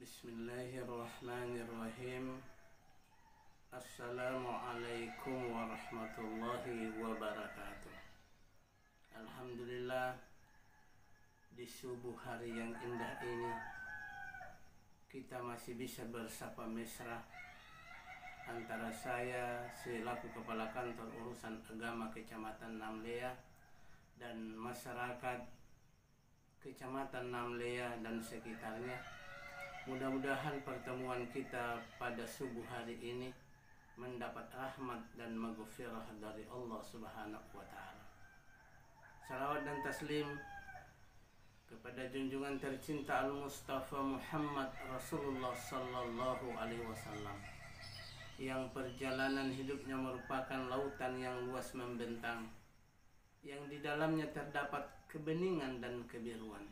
Bismillahirrahmanirrahim. Assalamualaikum warahmatullahi wabarakatuh. Alhamdulillah, di subuh hari yang indah ini kita masih bisa bersapa mesra antara saya selaku Kepala Kantor Urusan Agama Kecamatan Namlea dan masyarakat Kecamatan Namlea dan sekitarnya. Mudah-mudahan pertemuan kita pada subuh hari ini mendapat rahmat dan maghfirah dari Allah Subhanahu wa taala. Salawat dan taslim kepada junjungan tercinta Al-Mustafa Muhammad Rasulullah sallallahu alaihi wasallam yang perjalanan hidupnya merupakan lautan yang luas membentang, yang di dalamnya terdapat kebeningan dan kebiruan.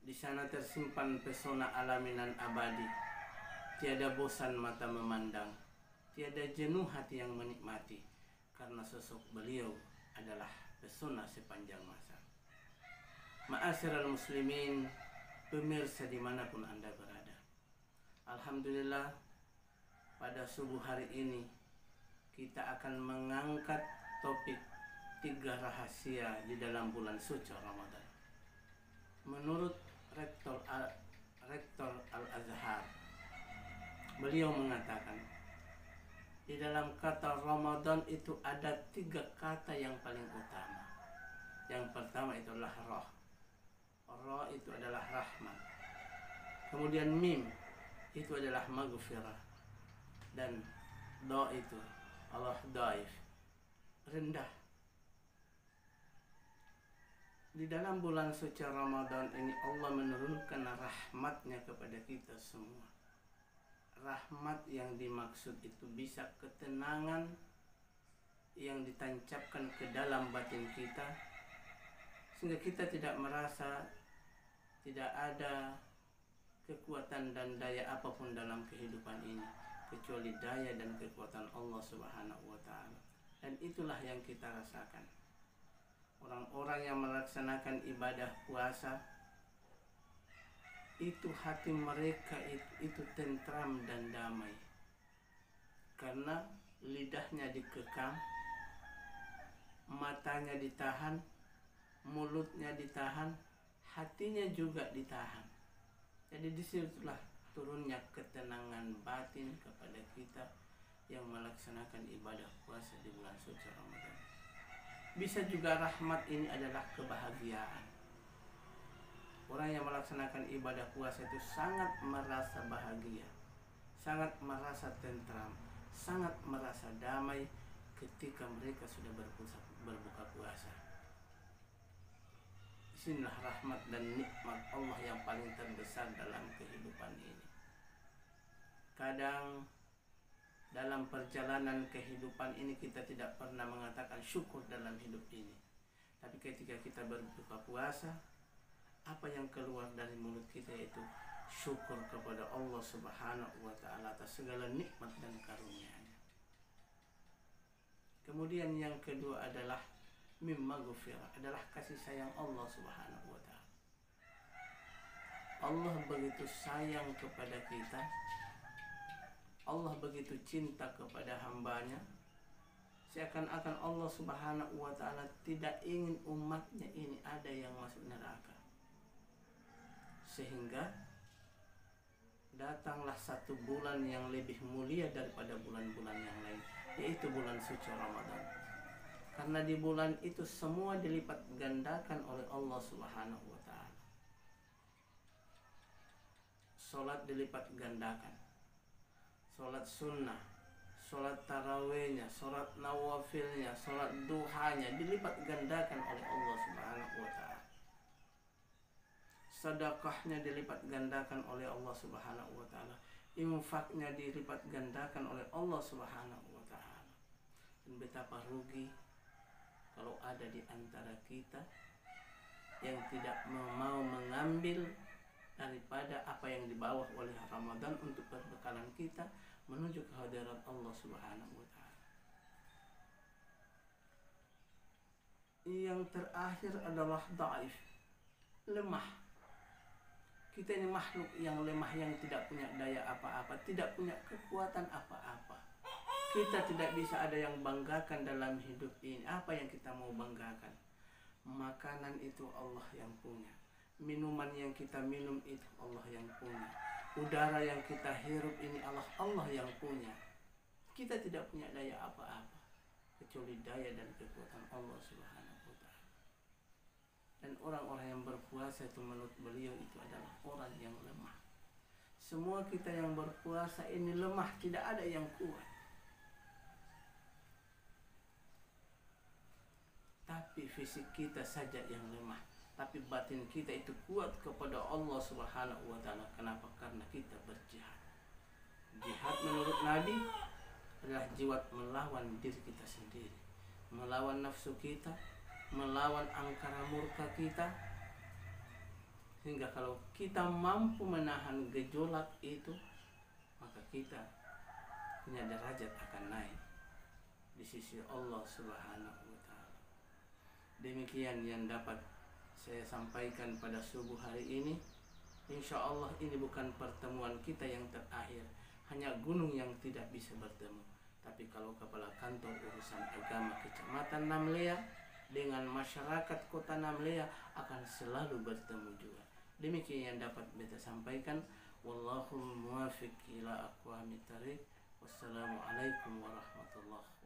Di sana tersimpan pesona alaminan abadi. Tiada bosan mata memandang, tiada jenuh hati yang menikmati, karena sosok beliau adalah pesona sepanjang masa. Ma'asyiral muslimin, pemirsa dimanapun Anda berada, alhamdulillah, pada subuh hari ini kita akan mengangkat topik 3 rahasia di dalam bulan suci Ramadan. Menurut Rektor Al-Azhar, beliau mengatakan di dalam kata Ramadan itu ada 3 kata yang paling utama. Yang pertama itu adalah roh. Roh itu adalah rahmat. Kemudian mim itu adalah maghfirah. Dan do itu Allah daif, rendah. Di dalam bulan suci Ramadan ini Allah menurunkan rahmatnya kepada kita semua. Rahmat yang dimaksud itu bisa ketenangan yang ditancapkan ke dalam batin kita, sehingga kita tidak merasa tidak ada kekuatan dan daya apapun dalam kehidupan ini kecuali daya dan kekuatan Allah Subhanahu wa taala. Dan itulah yang kita rasakan. Orang-orang yang melaksanakan ibadah puasa itu hati mereka itu tentram dan damai, karena lidahnya dikekang, matanya ditahan, mulutnya ditahan, hatinya juga ditahan. Jadi disitulah turunnya ketenangan batin kepada kita yang melaksanakan ibadah puasa di bulan suci Ramadan. Bisa juga rahmat ini adalah kebahagiaan. Orang yang melaksanakan ibadah puasa itu sangat merasa bahagia, sangat merasa tentram, sangat merasa damai ketika mereka sudah berbuka puasa. Disinilah rahmat dan nikmat Allah yang paling terbesar dalam kehidupan ini. Kadang dalam perjalanan kehidupan ini kita tidak pernah mengatakan syukur dalam hidup ini. Tapi ketika kita berbuka puasa, apa yang keluar dari mulut kita yaitu syukur kepada Allah Subhanahu wa taala atas segala nikmat dan karunia-Nya. Kemudian yang kedua adalah mimma ghufira, adalah kasih sayang Allah Subhanahu wa taala. Allah begitu sayang kepada kita, Allah begitu cinta kepada hambanya, seakan-akan Allah Subhanahu wa ta'ala tidak ingin umatnya ini ada yang masuk neraka. Sehingga datanglah satu bulan yang lebih mulia daripada bulan-bulan yang lain, yaitu bulan suci Ramadan. Karena di bulan itu semua dilipat gandakan oleh Allah Subhanahu wa ta'ala. Salat dilipat gandakan, sholat sunnah, sholat tarawihnya, sholat nawafilnya, sholat duhanya dilipat gandakan oleh Allah Subhanahu wa ta'ala. Sedekahnya dilipat gandakan oleh Allah Subhanahu wa ta'ala. Infaknya dilipat gandakan oleh Allah Subhanahu wa ta'ala. Dan betapa rugi kalau ada di antara kita yang tidak mau mengambil daripada apa yang dibawa oleh Ramadan untuk perbekalan kita menuju kehadirat Allah Subhanahu wa taala. Yang terakhir adalah dhaif, lemah. Kita ini makhluk yang lemah, yang tidak punya daya apa-apa, tidak punya kekuatan apa-apa. Kita tidak bisa ada yang banggakan dalam hidup ini. Apa yang kita mau banggakan? Makanan itu Allah yang punya. Minuman yang kita minum itu Allah yang punya. Udara yang kita hirup ini Allah yang punya. Kita tidak punya daya apa-apa kecuali daya dan kekuatan Allah Subhanahu wa ta'ala. Dan orang-orang yang berpuasa itu menurut beliau itu adalah orang yang lemah. Semua kita yang berpuasa ini lemah, tidak ada yang kuat. Tapi fisik kita saja yang lemah, tapi batin kita itu kuat kepada Allah Subhanahu wa ta'ala. Kenapa? Karena kita berjihad. Jihad menurut Nabi adalah jihad melawan diri kita sendiri, melawan nafsu kita, melawan angkara murka kita. Hingga kalau kita mampu menahan gejolak itu, maka kita punya derajat akan naik di sisi Allah Subhanahu wa ta'ala. Demikian yang dapat saya sampaikan pada subuh hari ini. Insya Allah ini bukan pertemuan kita yang terakhir. Hanya gunung yang tidak bisa bertemu. Tapi kalau kepala kantor urusan agama Kecamatan Namlea dengan masyarakat Kota Namlea akan selalu bertemu juga. Demikian yang dapat beta sampaikan. Wallahul muwafiq ila aqwamit thariq. Wassalamualaikum warahmatullahi